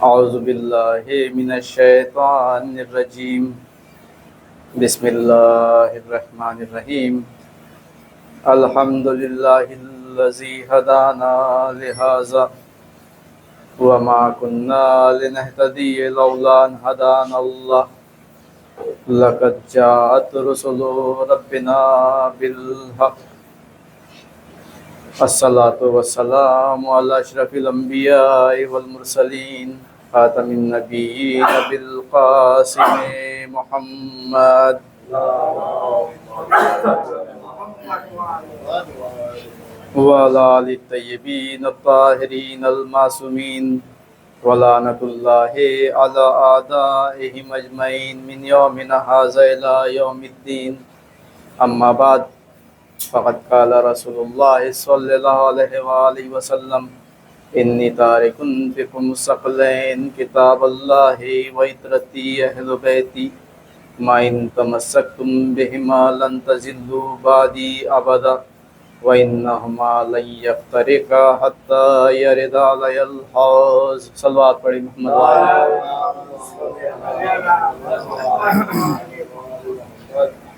اعوذ باللہ من الشیطان الرجیم بسم اللہ الرحمن الرحیم الحمد للہ الذی ہدانا لہذا وما كنا لنهتدی لولا ان ہدانا اللہ لقد جاءت رسل ربنا بالحق الصلاة والسلام على اشرف الانبیاء والمرسلین خاتم النبیین بالقاسم محمد وعلى آل الطیبین الطاہرین المعصومین ولعنۃ اللہ علی اعدائهم اجمعین من یومنا ھذا الی یوم الدین اما بعد فقد قال رسول اللہ صلی اللہ علیہ وآلہ وسلم انی تارک فیکم الثقلین کتاب اللہ و عترتی اہل بیتی ما ان تمسکتم بہما لن تضلوا بعدی ابدا وانہما لن یفترقا حتی یرد علی الحوض۔ صلوات پڑھی محمد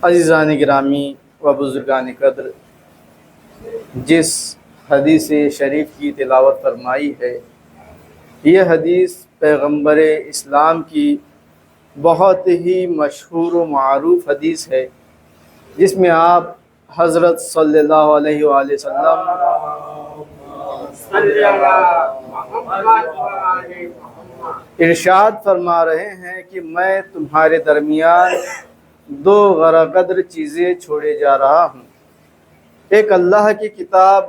عزیزان گرامی و بزرگان قدر، جس حدیث شریف کی تلاوت فرمائی ہے، یہ حدیث پیغمبر اسلام کی بہت ہی مشہور و معروف حدیث ہے، جس میں آپ حضرت صلی اللہ علیہ وآلہ وسلم ارشاد فرما رہے ہیں کہ میں تمہارے درمیان دو غرا قدر چیزیں چھوڑے جا رہا ہوں، ایک اللہ کی کتاب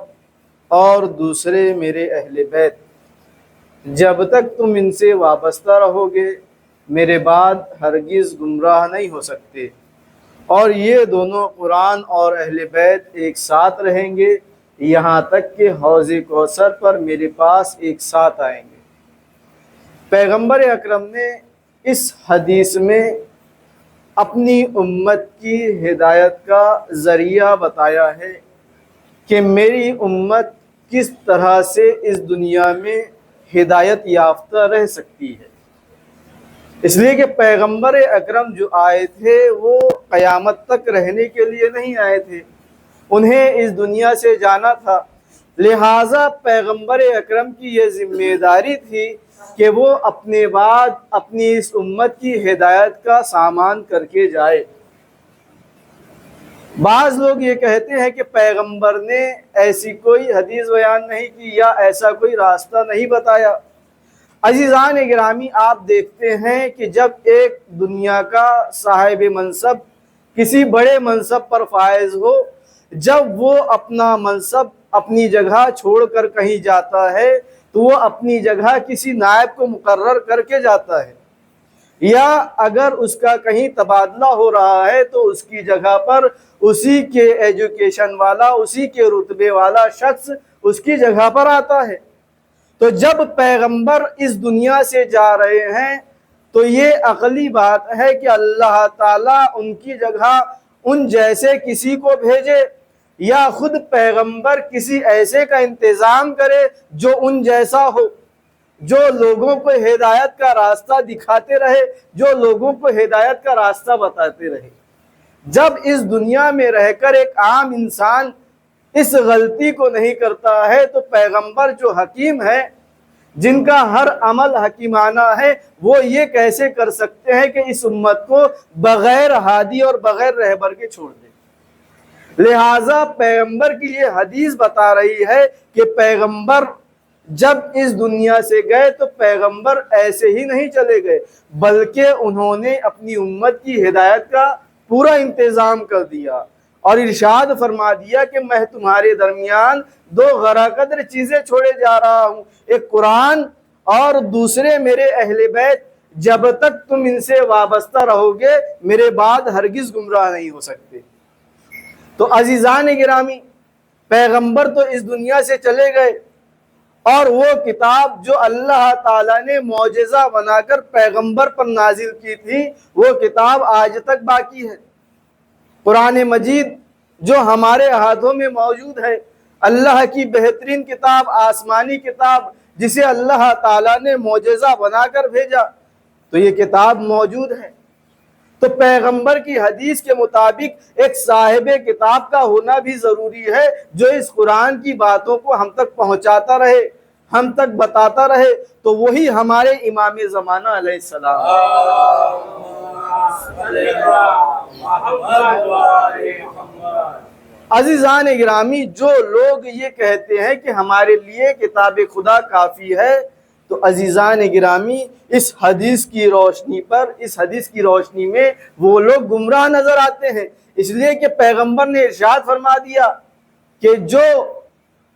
اور دوسرے میرے اہل بیت۔ جب تک تم ان سے وابستہ رہو گے میرے بعد ہرگز گمراہ نہیں ہو سکتے، اور یہ دونوں قرآن اور اہل بیت ایک ساتھ رہیں گے یہاں تک کہ حوض کوثر پر میرے پاس ایک ساتھ آئیں گے۔ پیغمبر اکرم نے اس حدیث میں اپنی امت کی ہدایت کا ذریعہ بتایا ہے کہ میری امت کس طرح سے اس دنیا میں ہدایت یافتہ رہ سکتی ہے، اس لیے کہ پیغمبر اکرم جو آئے تھے وہ قیامت تک رہنے کے لیے نہیں آئے تھے، انہیں اس دنیا سے جانا تھا، لہٰذا پیغمبر اکرم کی یہ ذمہ داری تھی کہ وہ اپنے بعد اپنی اس امت کی ہدایت کا سامان کر کے جائے۔ بعض لوگ یہ کہتے ہیں کہ پیغمبر نے ایسی کوئی حدیث بیان نہیں کی یا ایسا کوئی راستہ نہیں بتایا۔ عزیزان گرامی، آپ دیکھتے ہیں کہ جب ایک دنیا کا صاحب منصب کسی بڑے منصب پر فائز ہو، جب وہ اپنا منصب اپنی جگہ چھوڑ کر کہیں جاتا ہے تو وہ اپنی جگہ کسی نائب کو مقرر کر کے جاتا ہے، یا اگر اس کا کہیں تبادلہ ہو رہا ہے تو اس کی جگہ پر اسی کے ایجوکیشن والا، اسی کے رتبے والا شخص اس کی جگہ پر آتا ہے۔ تو جب پیغمبر اس دنیا سے جا رہے ہیں تو یہ عقلی بات ہے کہ اللہ تعالیٰ ان کی جگہ ان جیسے کسی کو بھیجے، یا خود پیغمبر کسی ایسے کا انتظام کرے جو ان جیسا ہو، جو لوگوں کو ہدایت کا راستہ دکھاتے رہے، جو لوگوں کو ہدایت کا راستہ بتاتے رہے۔ جب اس دنیا میں رہ کر ایک عام انسان اس غلطی کو نہیں کرتا ہے تو پیغمبر جو حکیم ہے، جن کا ہر عمل حکیمانہ ہے، وہ یہ کیسے کر سکتے ہیں کہ اس امت کو بغیر ہادی اور بغیر رہبر کے چھوڑ دیں؟ لہٰذا پیغمبر کی یہ حدیث بتا رہی ہے کہ پیغمبر جب اس دنیا سے گئے تو پیغمبر ایسے ہی نہیں چلے گئے، بلکہ انہوں نے اپنی امت کی ہدایت کا پورا انتظام کر دیا اور ارشاد فرما دیا کہ میں تمہارے درمیان دو غرا قدر چیزیں چھوڑے جا رہا ہوں، ایک قرآن اور دوسرے میرے اہل بیت۔ جب تک تم ان سے وابستہ رہو گے میرے بعد ہرگز گمراہ نہیں ہو سکتے۔ تو عزیزان گرامی، پیغمبر تو اس دنیا سے چلے گئے، اور وہ کتاب جو اللہ تعالیٰ نے معجزہ بنا کر پیغمبر پر نازل کی تھی وہ کتاب آج تک باقی ہے۔ قرآن مجید جو ہمارے ہاتھوں میں موجود ہے، اللہ کی بہترین کتاب، آسمانی کتاب، جسے اللہ تعالیٰ نے معجزہ بنا کر بھیجا، تو یہ کتاب موجود ہے۔ تو پیغمبر کی حدیث کے مطابق ایک صاحب کتاب کا ہونا بھی ضروری ہے، جو اس قرآن کی باتوں کو ہم تک پہنچاتا رہے، ہم تک بتاتا رہے۔ تو وہی ہمارے امام زمانہ علیہ السلام۔ عزیزان گرامی، جو لوگ یہ کہتے ہیں کہ ہمارے لیے کتاب خدا کافی ہے، تو عزیزان گرامی اس حدیث کی روشنی میں وہ لوگ گمراہ نظر آتے ہیں، اس لیے کہ پیغمبر نے ارشاد فرما دیا کہ جو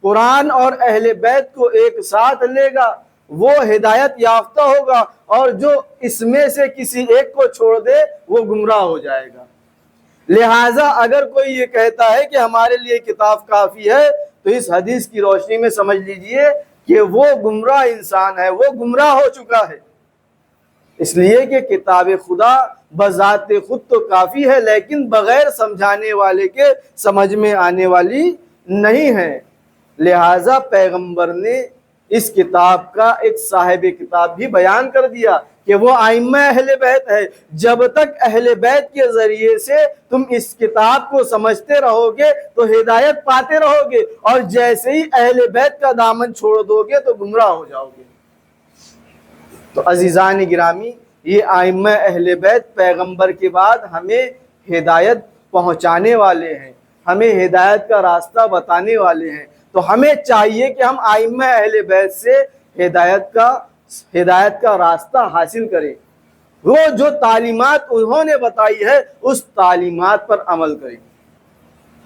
قرآن اور اہل بیت کو ایک ساتھ لے گا وہ ہدایت یافتہ ہوگا، اور جو اس میں سے کسی ایک کو چھوڑ دے وہ گمراہ ہو جائے گا۔ لہٰذا اگر کوئی یہ کہتا ہے کہ ہمارے لیے کتاب کافی ہے، تو اس حدیث کی روشنی میں سمجھ لیجئے کہ وہ گمراہ انسان ہے، وہ گمراہ ہو چکا ہے۔ اس لیے کہ کتاب خدا بذات خود تو کافی ہے، لیکن بغیر سمجھانے والے کے سمجھ میں آنے والی نہیں ہے۔ لہٰذا پیغمبر نے اس کتاب کا ایک صاحب کتاب بھی بیان کر دیا کہ وہ ائمہ اہل بیت ہے۔ جب تک اہل بیت کے ذریعے سے تم اس کتاب کو سمجھتے رہو گے تو ہدایت پاتے رہو گے، اور جیسے ہی اہل بیت کا دامن چھوڑ دو گے تو گمراہ ہو جاؤ گے۔ تو عزیزان گرامی، یہ ائمہ اہل بیت پیغمبر کے بعد ہمیں ہدایت پہنچانے والے ہیں، ہمیں ہدایت کا راستہ بتانے والے ہیں۔ تو ہمیں چاہیے کہ ہم ائمہ اہل بیت سے ہدایت کا راستہ حاصل کریں، وہ جو تعلیمات انہوں نے بتائی ہے اس تعلیمات پر عمل کریں۔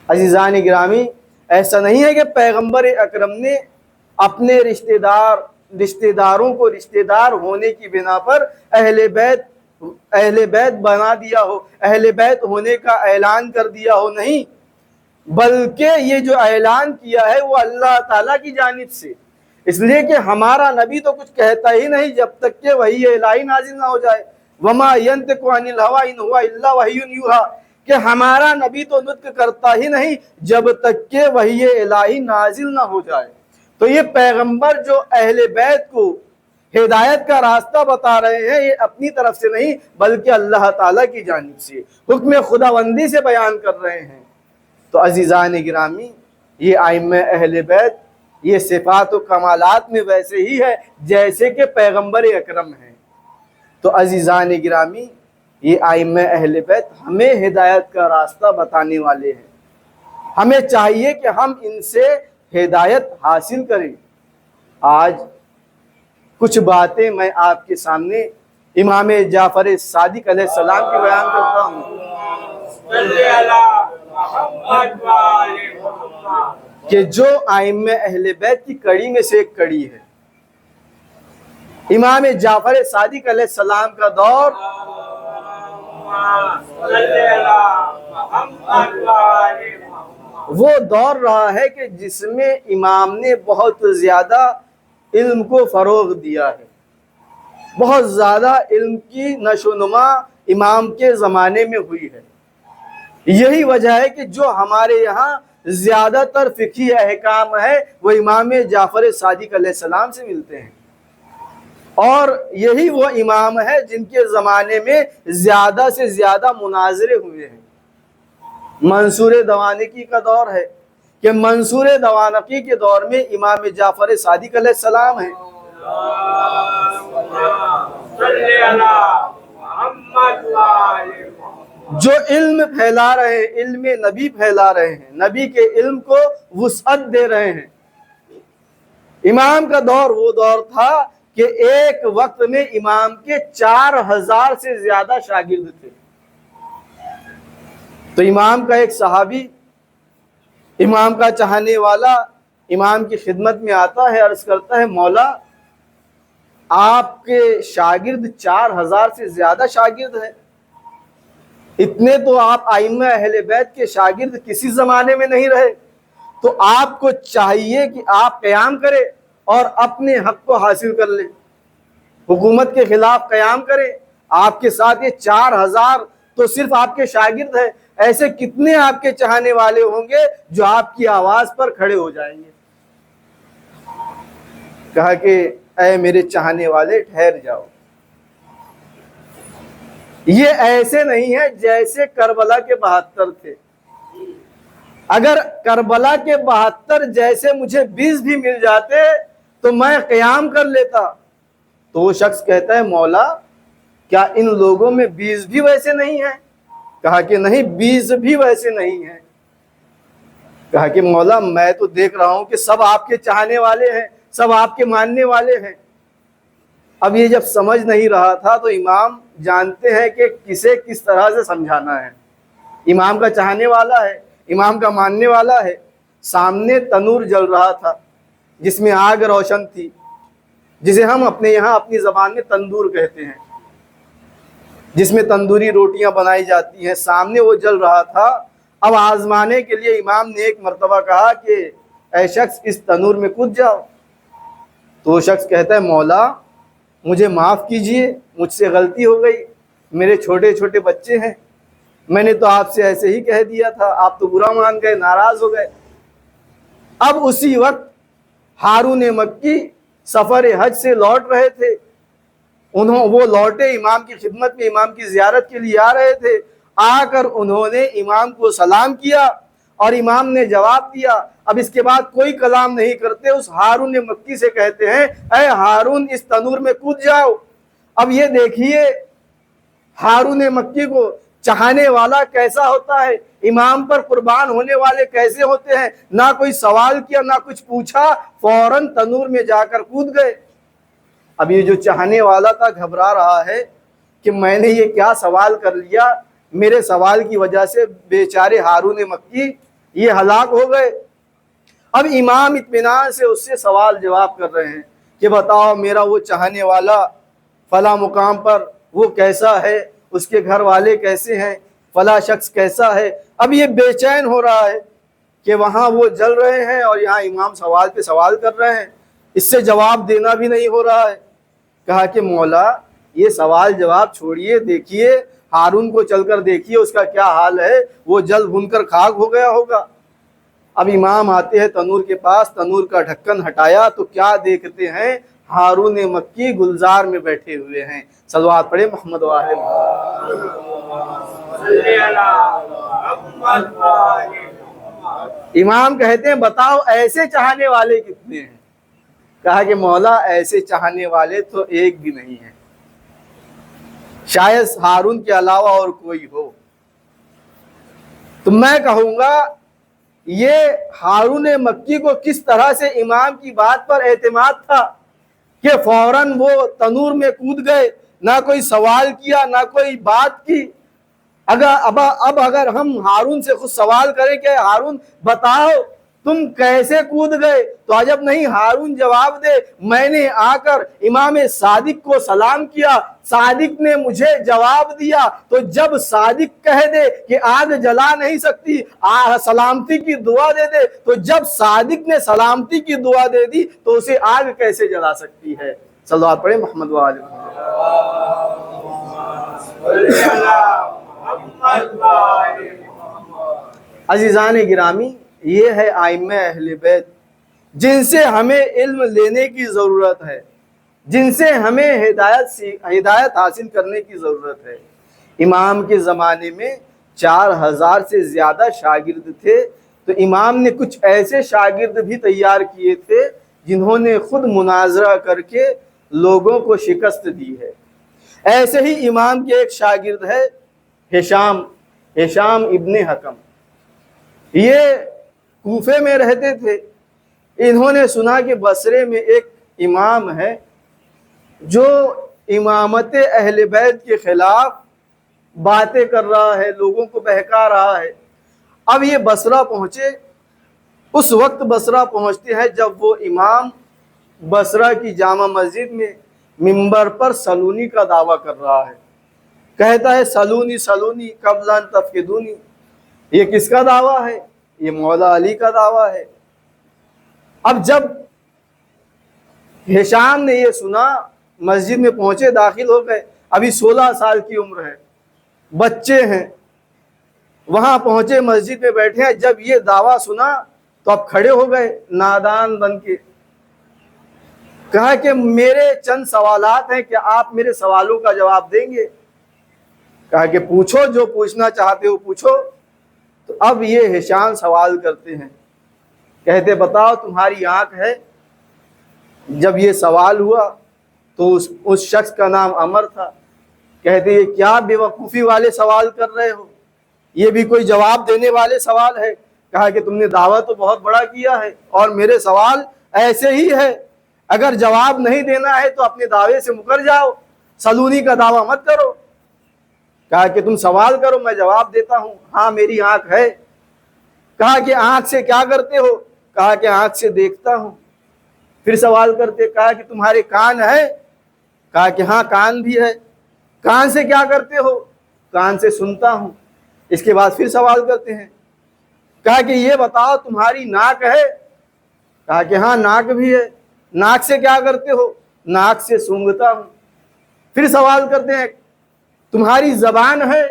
عزیزان گرامی، ایسا نہیں ہے کہ پیغمبر اکرم نے اپنے رشتہ داروں کو رشتہ دار ہونے کی بنا پر اہل بیت بنا دیا ہو، اہل بیت ہونے کا اعلان کر دیا ہو، نہیں، بلکہ یہ جو اعلان کیا ہے وہ اللہ تعالیٰ کی جانب سے۔ اس لیے کہ ہمارا نبی تو کچھ کہتا ہی نہیں جب تک کہ وحی الہی نازل نہ ہو جائے۔ وما ينطق عن الهوى ان هو الا وحی یوحى، کہ ہمارا نبی تو نطق کرتا ہی نہیں جب تک کہ وحی الہی نازل نہ ہو جائے۔ تو یہ پیغمبر جو اہل بیت کو ہدایت کا راستہ بتا رہے ہیں، یہ اپنی طرف سے نہیں بلکہ اللہ تعالیٰ کی جانب سے حکم خداوندی سے بیان کر رہے ہیں۔ تو عزیزان گرامی، یہ ائمہ اہل بیت یہ صفات و کمالات میں ویسے ہی ہے جیسے کہ پیغمبر اکرم ہیں۔ تو عزیزان گرامی، یہ ائمہ اہل بیت ہمیں ہدایت کا راستہ بتانے والے ہیں، ہمیں چاہیے کہ ہم ان سے ہدایت حاصل کریں۔ آج کچھ باتیں میں آپ کے سامنے امام جعفر صادق علیہ السلام کی بیان کرتا ہوں کہ جو ائمہ اہل بیت کی کڑی میں سے ایک کڑی ہے۔ امام جعفر صادق علیہ السلام کا دور وہ دور رہا ہے کہ جس میں امام نے بہت زیادہ علم کو فروغ دیا ہے، بہت زیادہ علم کی نشو و نما امام کے زمانے میں ہوئی ہے۔ یہی وجہ ہے کہ جو ہمارے یہاں زیادہ تر فقہی احکام ہے وہ امام جعفر صادق علیہ السلام سے ملتے ہیں، اور یہی وہ امام ہے جن کے زمانے میں زیادہ سے زیادہ مناظرے ہوئے ہیں۔ منصور دوانقی کا دور ہے کہ منصور دوانقی کے دور میں امام جعفر صادق علیہ السلام ہیں۔ جو علم پھیلا رہے ہیں، علم نبی پھیلا رہے ہیں، نبی کے علم کو وسعت دے رہے ہیں۔ امام کا دور وہ دور تھا کہ ایک وقت میں امام کے 4000 سے زیادہ شاگرد تھے۔ تو امام کا ایک صحابی، امام کا چاہنے والا امام کی خدمت میں آتا ہے، عرض کرتا ہے، مولا آپ کے شاگرد 4000 سے زیادہ شاگرد ہیں، اتنے تو آپ ائمہ اہل بیت کے شاگرد کسی زمانے میں نہیں رہے، تو آپ کو چاہیے کہ آپ قیام کریں اور اپنے حق کو حاصل کر لیں، حکومت کے خلاف قیام کریں۔ آپ کے ساتھ یہ 4000 تو صرف آپ کے شاگرد ہیں، ایسے کتنے آپ کے چاہنے والے ہوں گے جو آپ کی آواز پر کھڑے ہو جائیں گے۔ کہا کہ اے میرے چاہنے والے ٹھہر جاؤ، یہ ایسے نہیں ہے جیسے کربلا کے 72 تھے، اگر کربلا کے 72 جیسے مجھے 20 بھی مل جاتے تو میں قیام کر لیتا۔ تو وہ شخص کہتا ہے مولا کیا ان لوگوں میں 20 بھی ویسے نہیں ہیں؟ کہا کہ نہیں 20 بھی ویسے نہیں ہیں۔ کہا کہ مولا میں تو دیکھ رہا ہوں کہ سب آپ کے چاہنے والے ہیں، سب آپ کے ماننے والے ہیں۔ اب یہ جب سمجھ نہیں رہا تھا تو امام جانتے ہیں کہ کسے کس طرح سے سمجھانا ہے۔ امام کا چاہنے والا ہے، امام کا ماننے والا ہے، سامنے تنور جل رہا تھا جس میں آگ روشن تھی، جسے ہم اپنے یہاں اپنی زبان میں تندور کہتے ہیں، جس میں تندوری روٹیاں بنائی جاتی ہیں، سامنے وہ جل رہا تھا۔ اب آزمانے کے لیے امام نے ایک مرتبہ کہا کہ اے شخص اس تنور میں کود جاؤ۔ تو وہ شخص کہتا ہے مولا مجھے معاف کیجئے، مجھ سے غلطی ہو گئی، میرے چھوٹے چھوٹے بچے ہیں، میں نے تو آپ سے ایسے ہی کہہ دیا تھا، آپ تو برا مان گئے، ناراض ہو گئے۔ اب اسی وقت ہارون مکی سفر حج سے لوٹ رہے تھے، وہ لوٹے امام کی خدمت میں، امام کی زیارت کے لیے آ رہے تھے۔ آ کر انہوں نے امام کو سلام کیا اور امام نے جواب دیا۔ اب اس کے بعد کوئی کلام نہیں کرتے، اس ہارون مکی سے کہتے ہیں اے ہارون اس تنور میں کود جاؤ۔ اب یہ دیکھیے ہارون مکی کو چاہنے والا کیسا ہوتا ہے، امام پر قربان ہونے والے کیسے ہوتے ہیں، نہ کوئی سوال کیا نہ کچھ پوچھا، فوراً تنور میں جا کر کود گئے۔ اب یہ جو چاہنے والا تھا گھبرا رہا ہے کہ میں نے یہ کیا سوال کر لیا، میرے سوال کی وجہ سے بیچارے ہارون مکی یہ ہلاک ہو گئے۔ اب امام اطمینان سے اس سے سوال جواب کر رہے ہیں کہ بتاؤ میرا وہ چاہنے والا فلاں مقام پر وہ کیسا ہے، اس کے گھر والے کیسے ہیں، فلاں شخص کیسا ہے۔ اب یہ بے چین ہو رہا ہے کہ وہاں وہ جل رہے ہیں اور یہاں امام سوال پہ سوال کر رہے ہیں، اس سے جواب دینا بھی نہیں ہو رہا ہے۔ کہا کہ مولا یہ سوال جواب چھوڑیے، دیکھیے ہارون کو چل کر دیکھیے اس کا کیا حال ہے، وہ جل بھن کر خاک ہو گیا ہوگا۔ اب امام آتے ہیں تنور کے پاس، تنور کا ڈھکن ہٹایا تو کیا دیکھتے ہیں، ہارون مکی گلزار میں بیٹھے ہوئے ہیں۔ صلوات پڑھے محمد و آل محمد۔ امام کہتے ہیں بتاؤ ایسے چاہنے والے کتنے ہیں؟ کہا کہ مولا ایسے چاہنے والے تو ایک بھی نہیں ہیں، شاید ہارون کے علاوہ اور کوئی ہو۔ تو میں کہوں گا یہ ہارون مکی کو کس طرح سے امام کی بات پر اعتماد تھا کہ فوراً وہ تنور میں کود گئے، نہ کوئی سوال کیا نہ کوئی بات کی۔ اب اگر ہم ہارون سے خود سوال کریں کہ ہارون بتاؤ تم کیسے کود گئے، تو عجب نہیں ہارون جواب دے میں نے آ کر امام صادق کو سلام کیا، صادق نے مجھے جواب دیا، تو جب صادق کہہ دے کہ آگ جلا نہیں سکتی، سلامتی کی دعا دے دے، تو جب صادق نے سلامتی کی دعا دے دی تو اسے آگ کیسے جلا سکتی ہے؟ صلوات پڑھیں محمد و آل محمد۔ عزیزان گرامی، یہ ہے ائمہ اہل بیت جن سے ہمیں علم لینے کی ضرورت ہے، جن سے ہمیں ہدایت حاصل کرنے کی ضرورت ہے۔ امام کے زمانے میں 4000 سے زیادہ شاگرد تھے، تو امام نے کچھ ایسے شاگرد بھی تیار کیے تھے جنہوں نے خود مناظرہ کر کے لوگوں کو شکست دی ہے۔ ایسے ہی امام کے ایک شاگرد ہے ہشام ابن حکم، یہ کوفے میں رہتے تھے۔ انہوں نے سنا کہ بصرے میں ایک امام ہے جو امامت اہل بیت کے خلاف باتیں کر رہا ہے، لوگوں کو بہکا رہا ہے۔ اب یہ بصرہ پہنچے، اس وقت بصرہ پہنچتے ہیں جب وہ امام بصرہ کی جامع مسجد میں منبر پر سلونی کا دعویٰ کر رہا ہے، کہتا ہے سلونی سلونی قبل ان تفقدونی۔ یہ کس کا دعویٰ ہے؟ یہ مولا علی کا دعویٰ ہے۔ اب جب ہشام نے یہ سنا، مسجد میں پہنچے، داخل ہو گئے، ابھی 16 سال کی عمر ہے، بچے ہیں، وہاں پہنچے مسجد میں بیٹھے ہیں۔ جب یہ دعویٰ سنا تو اب کھڑے ہو گئے نادان بن کے، کہا کہ میرے چند سوالات ہیں، کہ آپ میرے سوالوں کا جواب دیں گے؟ کہا کہ پوچھو، جو پوچھنا چاہتے ہو پوچھو۔ تو اب یہ ہشام سوال کرتے ہیں، کہتے بتاؤ تمہاری آنکھ ہے؟ جب یہ سوال ہوا تو اس شخص کا نام عمر تھا۔ کہتے یہ کیا بے وقوفی والے سوال کر رہے ہو، یہ بھی کوئی جواب دینے والے سوال ہے؟ کہا کہ تم نے دعویٰ تو بہت بڑا کیا ہے اور میرے سوال ایسے ہی ہے، اگر جواب نہیں دینا ہے تو اپنے دعوے سے مکر جاؤ، سلونی کا دعویٰ مت کرو۔ کہا کہ تم سوال کرو، میں جواب دیتا ہوں۔ ہاں میری آنکھ ہے۔ کہا کہ آنکھ سے کیا کرتے ہو؟ کہا کہ آنکھ سے دیکھتا ہوں۔ پھر سوال کرتے، کہا کہ تمہارے کان ہے؟ کہا کہ ہاں کان بھی ہے۔ کان سے کیا کرتے ہو؟ کان سے سنتا ہوں۔ اس کے بعد پھر سوال کرتے ہیں، کہا کہ یہ بتاؤ تمہاری ناک ہے؟ کہا کہ ہاں ناک بھی ہے۔ ناک سے کیا کرتے ہو؟ ناک سے سونگھتا ہوں۔ پھر سوال کرتے ہیں، تمہاری زبان ہے؟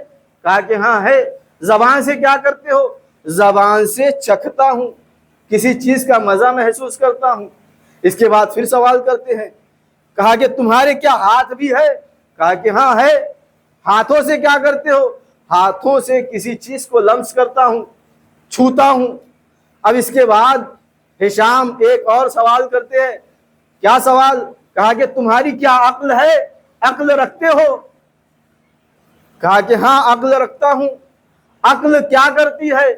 کہا کہ ہاں ہے۔ زبان سے کیا کرتے ہو؟ زبان سے چکھتا ہوں، کسی چیز کا مزہ محسوس کرتا ہوں۔ اس کے بعد پھر سوال کرتے ہیں، کہا کہ تمہارے کیا ہاتھ بھی ہے؟ کہا کہ ہاں ہے۔ ہاتھوں سے کیا کرتے ہو؟ ہاتھوں سے کسی چیز کو لمس کرتا ہوں، چھوتا ہوں۔ اب اس کے بعد ہشام ایک اور سوال کرتے ہیں۔ کیا سوال؟ کہا کہ تمہاری کیا عقل ہے؟ عقل رکھتے ہو؟ کہا کہ ہاں عقل رکھتا ہوں۔ عقل کیا کرتی ہے؟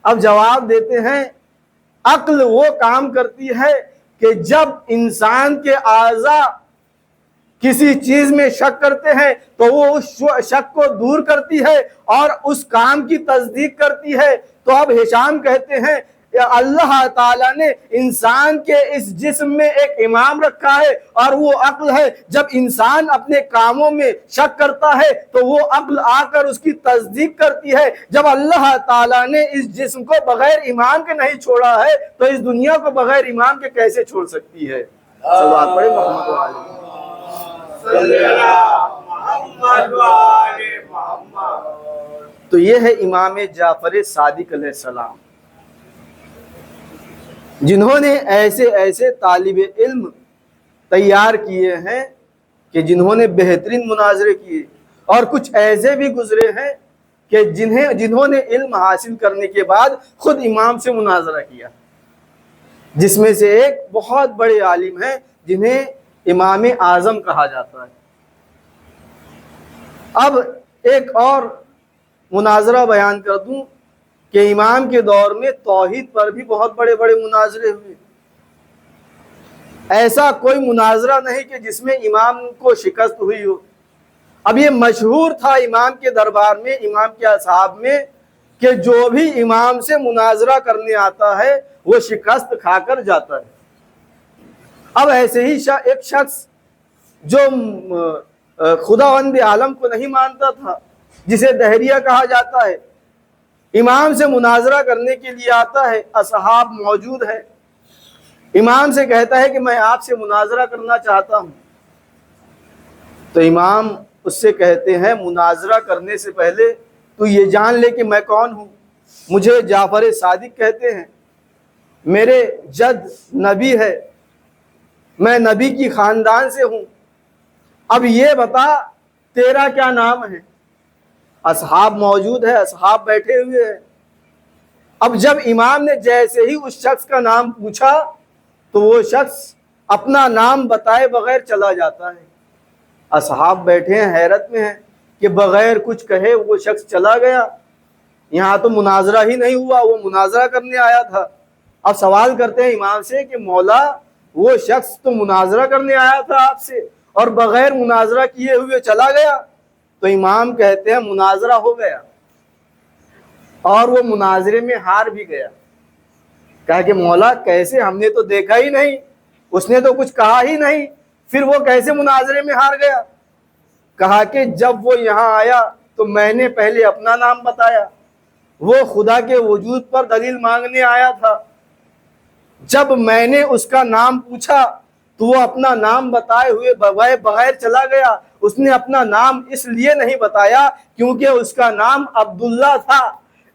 اب جواب دیتے ہیں، عقل وہ کام کرتی ہے کہ جب انسان کے اعضاء کسی چیز میں شک کرتے ہیں تو وہ اس شک کو دور کرتی ہے اور اس کام کی تصدیق کرتی ہے۔ تو اب ہشام کہتے ہیں کہ اللہ تعالیٰ نے انسان کے اس جسم میں ایک امام رکھا ہے اور وہ عقل ہے۔ جب انسان اپنے کاموں میں شک کرتا ہے تو وہ عقل آ کر اس کی تصدیق کرتی ہے۔ جب اللہ تعالیٰ نے اس جسم کو بغیر امام کے نہیں چھوڑا ہے تو اس دنیا کو بغیر امام کے کیسے چھوڑ سکتی ہے؟ صلوات پڑھیں محمد و آلہ محمد۔ تو یہ ہے امام جعفر صادق علیہ السلام، جنہوں نے ایسے ایسے طالب علم تیار کیے ہیں کہ جنہوں نے بہترین مناظرے کیے، اور کچھ ایسے بھی گزرے ہیں کہ جنہوں نے علم حاصل کرنے کے بعد خود امام سے مناظرہ کیا، جس میں سے ایک بہت بڑے عالم ہیں جنہیں امام اعظم کہا جاتا ہے۔ اب ایک اور مناظرہ بیان کر دوں کہ امام کے دور میں توحید پر بھی بہت بڑے بڑے مناظرے ہوئے۔ ایسا کوئی مناظرہ نہیں کہ جس میں امام کو شکست ہوئی ہو۔ اب یہ مشہور تھا امام کے دربار میں، امام کے اصحاب میں، کہ جو بھی امام سے مناظرہ کرنے آتا ہے وہ شکست کھا کر جاتا ہے۔ اب ایسے ہی ایک شخص جو خداوند عالم کو نہیں مانتا تھا، جسے دہریہ کہا جاتا ہے، امام سے مناظرہ کرنے کے لیے آتا ہے، اصحاب موجود ہے، امام سے کہتا ہے کہ میں آپ سے مناظرہ کرنا چاہتا ہوں۔ تو امام اس سے کہتے ہیں مناظرہ کرنے سے پہلے تو یہ جان لے کہ میں کون ہوں۔ مجھے جعفر صادق کہتے ہیں، میرے جد نبی ہے، میں نبی کی خاندان سے ہوں۔ اب یہ بتا تیرا کیا نام ہے؟ اصحاب موجود ہے، اصحاب بیٹھے ہوئے ہیں۔ اب جب امام نے جیسے ہی اس شخص کا نام پوچھا تو وہ شخص اپنا نام بتائے بغیر چلا جاتا ہے۔ اصحاب بیٹھے ہیں، حیرت میں ہیں کہ بغیر کچھ کہے وہ شخص چلا گیا۔ یہاں تو مناظرہ ہی نہیں ہوا، وہ مناظرہ کرنے آیا تھا۔ اب سوال کرتے ہیں امام سے کہ مولا، وہ شخص تو مناظرہ کرنے آیا تھا آپ سے اور بغیر مناظرہ کیے ہوئے چلا گیا۔ تو امام کہتے ہیں مناظرہ ہو گیا اور وہ مناظرے میں ہار بھی گیا۔ کہا کہ مولا کیسے، ہم نے تو دیکھا ہی نہیں، اس نے تو کچھ کہا ہی نہیں، پھر وہ کیسے مناظرے میں ہار گیا؟ کہا کہ جب وہ یہاں آیا تو میں نے پہلے اپنا نام بتایا، وہ خدا کے وجود پر دلیل مانگنے آیا تھا۔ جب میں نے اس کا نام پوچھا تو وہ اپنا نام بتائے ہوئے بغیر چلا گیا۔ اس نے اپنا نام اس لیے نہیں بتایا کیونکہ اس کا نام عبداللہ تھا۔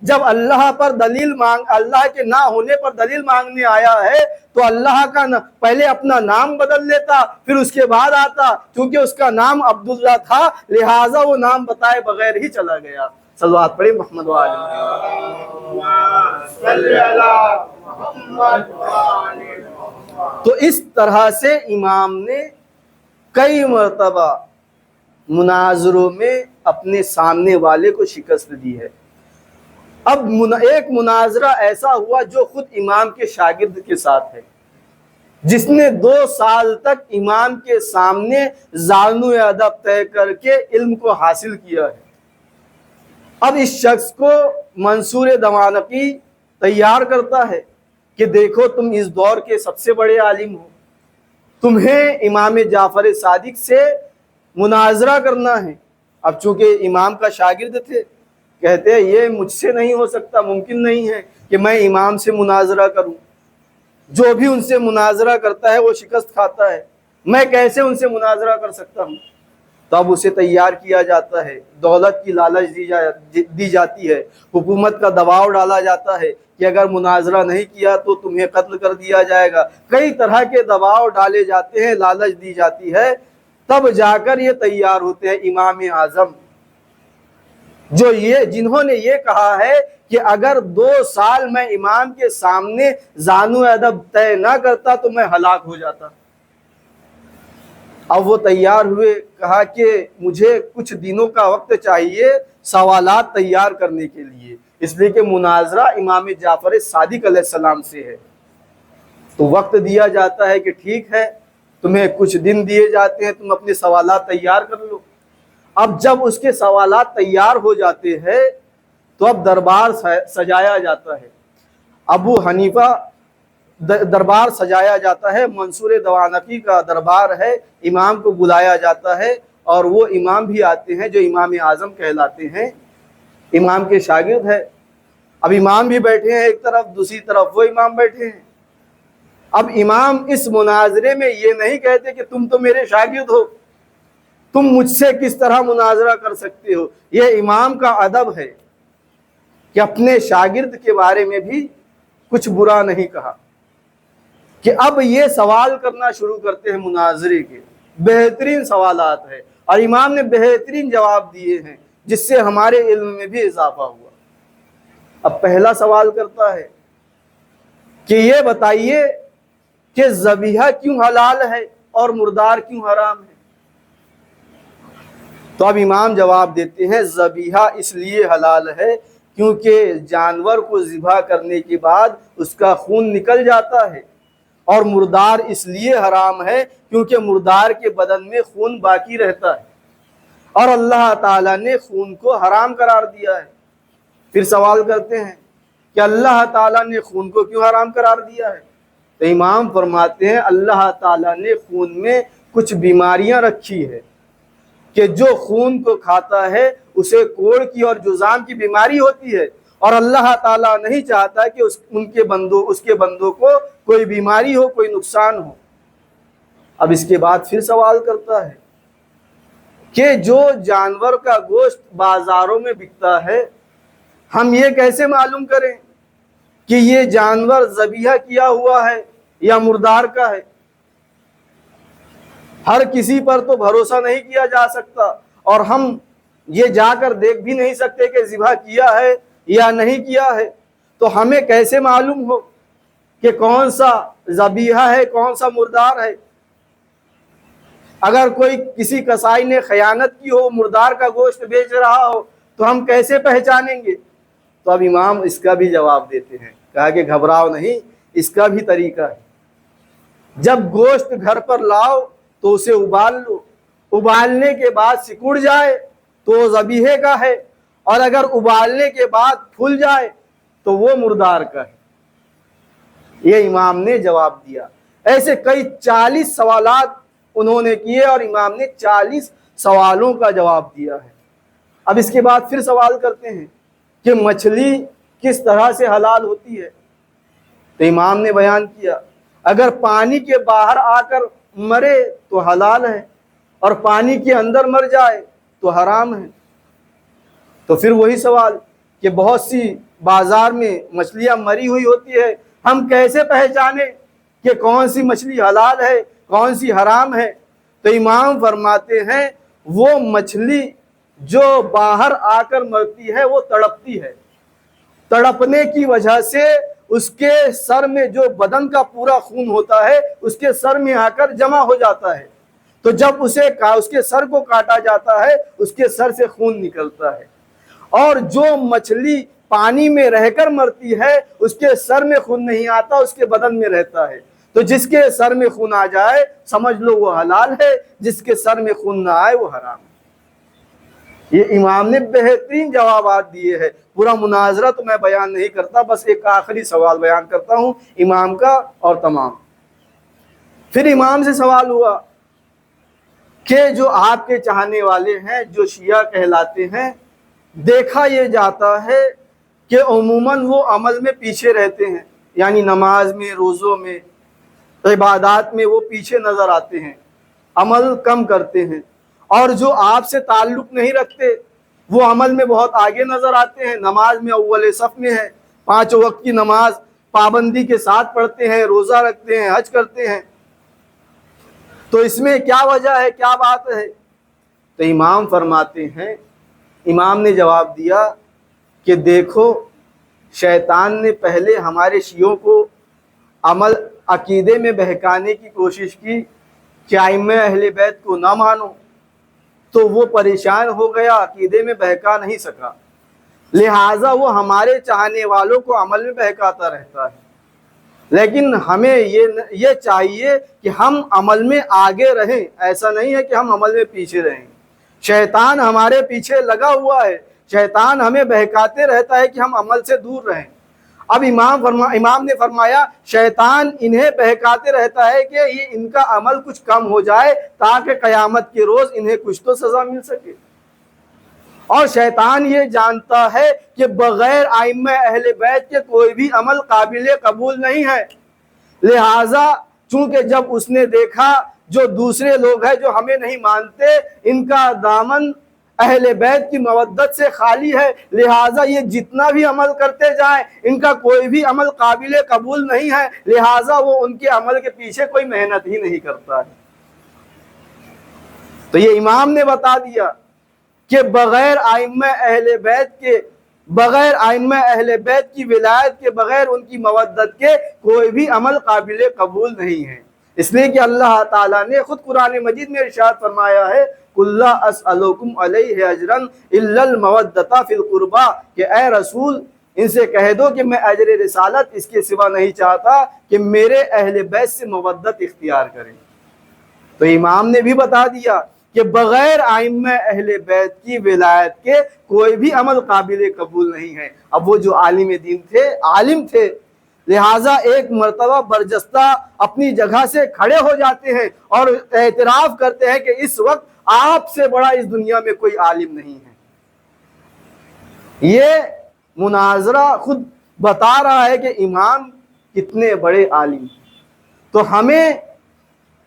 جب اللہ پر دلیل اللہ کے نہ ہونے پر دلیل مانگنے آیا ہے تو اللہ کا پہلے اپنا نام بدل لیتا، پھر اس کے بعد آتا، کیونکہ اس کا نام عبداللہ تھا لہٰذا وہ نام بتائے بغیر ہی چلا گیا۔ صلوات پڑھیں محمد و آل محمد۔ تو اس طرح سے امام نے کئی مرتبہ مناظروں میں اپنے سامنے والے کو شکست دی ہے۔ اب ایک مناظرہ ایسا ہوا جو خود امام کے شاگرد کے ساتھ ہے، جس نے 2 سال تک امام کے سامنے زانو ادب طے کر کے علم کو حاصل کیا ہے۔ اب اس شخص کو منصور دمانقی تیار کرتا ہے کہ دیکھو تم اس دور کے سب سے بڑے عالم ہو، تمہیں امام جعفر صادق سے مناظرہ کرنا ہے۔ اب چونکہ امام کا شاگرد تھے، کہتے ہیں یہ مجھ سے نہیں ہو سکتا، ممکن نہیں ہے کہ میں امام سے مناظرہ کروں، جو بھی ان سے مناظرہ کرتا ہے وہ شکست کھاتا ہے، میں کیسے ان سے مناظرہ کر سکتا ہوں؟ تو اب اسے تیار کیا جاتا ہے، دولت کی لالچ دی جاتی ہے، حکومت کا دباؤ ڈالا جاتا ہے کہ اگر مناظرہ نہیں کیا تو تمہیں قتل کر دیا جائے گا، کئی طرح کے دباؤ ڈالے جاتے ہیں، لالچ دی جاتی ہے، تب جا کر یہ تیار ہوتے ہیں امام اعظم، جنہوں نے یہ کہا ہے کہ اگر 2 سال میں امام کے سامنے زانو ادب طے نہ کرتا تو میں ہلاک ہو جاتا۔ اب وہ تیار ہوئے، کہا کہ مجھے کچھ دنوں کا وقت چاہیے سوالات تیار کرنے کے لیے، اس لیے کہ مناظرہ امام جعفر صادق علیہ السلام سے ہے۔ تو وقت دیا جاتا ہے کہ ٹھیک ہے تمہیں کچھ دن دیے جاتے ہیں، تم اپنے سوالات تیار کر لو۔ اب جب اس کے سوالات تیار ہو جاتے ہیں تو اب دربار سجایا جاتا ہے، ابو حنیفہ دربار سجایا جاتا ہے، منصور دوانقی کا دربار ہے، امام کو بلایا جاتا ہے اور وہ امام بھی آتے ہیں جو امام اعظم کہلاتے ہیں، امام کے شاگرد ہے۔ اب امام بھی بیٹھے ہیں ایک طرف، دوسری طرف وہ امام بیٹھے ہیں۔ اب امام اس مناظرے میں یہ نہیں کہتے کہ تم تو میرے شاگرد ہو، تم مجھ سے کس طرح مناظرہ کر سکتے ہو۔ یہ امام کا ادب ہے کہ اپنے شاگرد کے بارے میں بھی کچھ برا نہیں کہا، کہ اب یہ سوال کرنا شروع کرتے ہیں، مناظرے کے بہترین سوالات ہیں اور امام نے بہترین جواب دیے ہیں جس سے ہمارے علم میں بھی اضافہ ہوا۔ اب پہلا سوال کرتا ہے کہ یہ بتائیے کہ ذبیحہ کیوں حلال ہے اور مردار کیوں حرام ہے؟ تو اب امام جواب دیتے ہیں ذبیحہ اس لیے حلال ہے کیونکہ جانور کو ذبح کرنے کے بعد اس کا خون نکل جاتا ہے، اور مردار اس لیے حرام ہے کیونکہ مردار کے بدن میں خون باقی رہتا ہے اور اللہ تعالیٰ نے خون کو حرام قرار دیا ہے۔ پھر سوال کرتے ہیں کہ اللہ تعالیٰ نے خون کو کیوں حرام قرار دیا ہے؟ تو امام فرماتے ہیں اللہ تعالیٰ نے خون میں کچھ بیماریاں رکھی ہے کہ جو خون کو کھاتا ہے اسے کوڑ کی اور جذام کی بیماری ہوتی ہے، اور اللہ تعالیٰ نہیں چاہتا کہ اس کے بندوں کو کوئی بیماری ہو، کوئی نقصان ہو۔ اب اس کے بعد پھر سوال کرتا ہے کہ جو جانور کا گوشت بازاروں میں بکتا ہے ہم یہ کیسے معلوم کریں کہ یہ جانور ذبیحہ کیا ہوا ہے یا مردار کا ہے؟ ہر کسی پر تو بھروسہ نہیں کیا جا سکتا، اور ہم یہ جا کر دیکھ بھی نہیں سکتے کہ ذبح کیا ہے یا نہیں کیا ہے، تو ہمیں کیسے معلوم ہو کہ کون سا ذبیحہ ہے کون سا مردار ہے؟ اگر کوئی کسی کسائی نے خیانت کی ہو، مردار کا گوشت بیچ رہا ہو، تو ہم کیسے پہچانیں گے؟ تو اب امام اس کا بھی جواب دیتے ہیں، کہا کہ گھبراؤ نہیں، اس کا بھی طریقہ ہے۔ جب گوشت گھر پر لاؤ تو اسے ابال لو، ابالنے کے بعد سکڑ جائے تو وہ ذبیحے کا ہے، اور اگر ابالنے کے بعد پھول جائے تو وہ مردار کا ہے۔ یہ امام نے جواب دیا۔ ایسے کئی 40 سوالات انہوں نے کیے اور امام نے 40 سوالوں کا جواب دیا ہے۔ اب اس کے بعد پھر سوال کرتے ہیں کہ مچھلی کس طرح سے حلال ہوتی ہے؟ تو امام نے بیان کیا اگر پانی کے باہر آ کر مرے تو حلال ہے، اور پانی کے اندر مر جائے تو حرام ہے۔ تو پھر وہی سوال کہ بہت سی بازار میں مچھلیاں مری ہوئی ہوتی ہے، ہم کیسے پہچانیں کہ کون سی مچھلی حلال ہے کون سی حرام ہے؟ تو امام فرماتے ہیں وہ مچھلی جو باہر آ کر مرتی ہے وہ تڑپتی ہے، تڑپنے کی وجہ سے اس کے سر میں جو بدن کا پورا خون ہوتا ہے اس کے سر میں آ کر جمع ہو جاتا ہے، تو جب اس کے سر کو کاٹا جاتا ہے اس کے سر سے خون نکلتا ہے۔ اور جو مچھلی پانی میں رہ کر مرتی ہے اس کے سر میں خون نہیں آتا، اس کے بدن میں رہتا ہے، تو جس کے سر میں خون آ جائے سمجھ لو وہ حلال ہے، جس کے سر میں خون نہ آئے وہ حرام ہے۔ یہ امام نے بہترین جوابات دیے ہیں۔ پورا مناظرہ تو میں بیان نہیں کرتا، بس ایک آخری سوال بیان کرتا ہوں امام کا اور تمام۔ پھر امام سے سوال ہوا کہ جو آپ کے چاہنے والے ہیں جو شیعہ کہلاتے ہیں، دیکھا یہ جاتا ہے کہ عموماً وہ عمل میں پیچھے رہتے ہیں، یعنی نماز میں، روزوں میں، عبادات میں وہ پیچھے نظر آتے ہیں، عمل کم کرتے ہیں، اور جو آپ سے تعلق نہیں رکھتے وہ عمل میں بہت آگے نظر آتے ہیں، نماز میں اول صف میں ہیں، 5 وقت کی نماز پابندی کے ساتھ پڑھتے ہیں، روزہ رکھتے ہیں، حج کرتے ہیں، تو اس میں کیا وجہ ہے، کیا بات ہے؟ تو امام فرماتے ہیں، امام نے جواب دیا کہ دیکھو شیطان نے پہلے ہمارے شیعوں کو عمل عقیدے میں بہکانے کی کوشش کی کہ ائمہ اہل بیت کو نہ مانو، تو وہ پریشان ہو گیا، عقیدے میں بہکا نہیں سکا، لہٰذا وہ ہمارے چاہنے والوں کو عمل میں بہکاتا رہتا ہے۔ لیکن ہمیں یہ چاہیے کہ ہم عمل میں آگے رہیں، ایسا نہیں ہے کہ ہم عمل میں پیچھے رہیں۔ شیطان ہمارے پیچھے لگا ہوا ہے، شیطان ہمیں بہکاتے رہتا ہے کہ ہم عمل سے دور رہیں۔ اب امام نے فرمایا شیطان انہیں بہکاتے رہتا ہے کہ یہ ان کا عمل کچھ کم ہو جائے تاکہ قیامت کے روز انہیں کچھ تو سزا مل سکے، اور شیطان یہ جانتا ہے کہ بغیر ائمہ اہل بیت کے کوئی بھی عمل قابل قبول نہیں ہے، لہٰذا چونکہ جب اس نے دیکھا جو دوسرے لوگ ہیں جو ہمیں نہیں مانتے ان کا دامن اہل بیت کی مودت سے خالی ہے، لہٰذا یہ جتنا بھی عمل کرتے جائیں ان کا کوئی بھی عمل قابل قبول نہیں ہے، لہٰذا وہ ان کے عمل کے پیچھے کوئی محنت ہی نہیں کرتا ہے۔ تو یہ امام نے بتا دیا کہ بغیر ائمہ اہل بیت کی ولایت کے، بغیر ان کی مودت کے کوئی بھی عمل قابل قبول نہیں ہے، اس لیے کہ اللہ تعالیٰ نے خود قرآن مجید میں ارشاد فرمایا ہے قُلْ لَا أَسْأَلُكُمْ عَلَيْهِ أَجْرًا إِلَّا الْمَوَدَّةَ فِي الْقُرْبَى، کہ اے رسول ان سے کہہ دو کہ میں اجر رسالت اس کے سوا نہیں چاہتا کہ میرے اہل بیت سے مودت اختیار کریں۔ تو امام نے بھی بتا دیا کہ بغیر ائمہ اہل بیت کی ولایت کے کوئی بھی عمل قابل قبول نہیں ہے۔ اب وہ جو عالم دین تھے، عالم تھے، لہٰذا ایک مرتبہ برجستہ اپنی جگہ سے کھڑے ہو جاتے ہیں اور اعتراف کرتے ہیں کہ اس وقت آپ سے بڑا اس دنیا میں کوئی عالم نہیں ہے۔ یہ مناظرہ خود بتا رہا ہے کہ امام کتنے بڑے عالم ہیں۔ تو ہمیں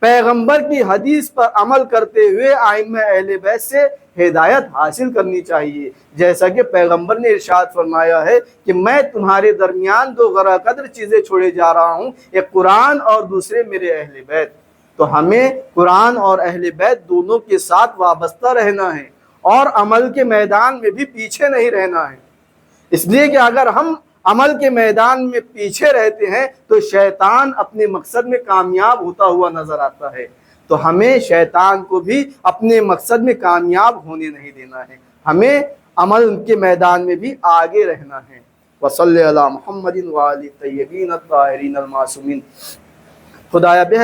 پیغمبر کی حدیث پر عمل کرتے ہوئے ائمہ اہل بیت سے ہدایت حاصل کرنی چاہیے، جیسا کہ پیغمبر نے ارشاد فرمایا ہے کہ میں تمہارے درمیان 2 غرہ قدر چیزیں چھوڑے جا رہا ہوں، ایک قرآن اور دوسرے میرے اہل بیت۔ تو ہمیں قرآن اور اہل بیت دونوں کے ساتھ وابستہ رہنا ہے اور عمل کے میدان میں بھی پیچھے نہیں رہنا ہے، اس لیے کہ اگر ہم عمل کے میدان میں پیچھے رہتے ہیں تو شیطان اپنے مقصد میں کامیاب ہوتا ہوا نظر آتا ہے، تو ہمیں شیطان کو بھی اپنے مقصد میں کامیاب ہونے نہیں دینا ہے، ہمیں عمل کے میدان میں بھی آگے رہنا ہے۔ وصلی علی محمد وآلہ الطیبین الطاہرین المعصومین۔ خدایا بے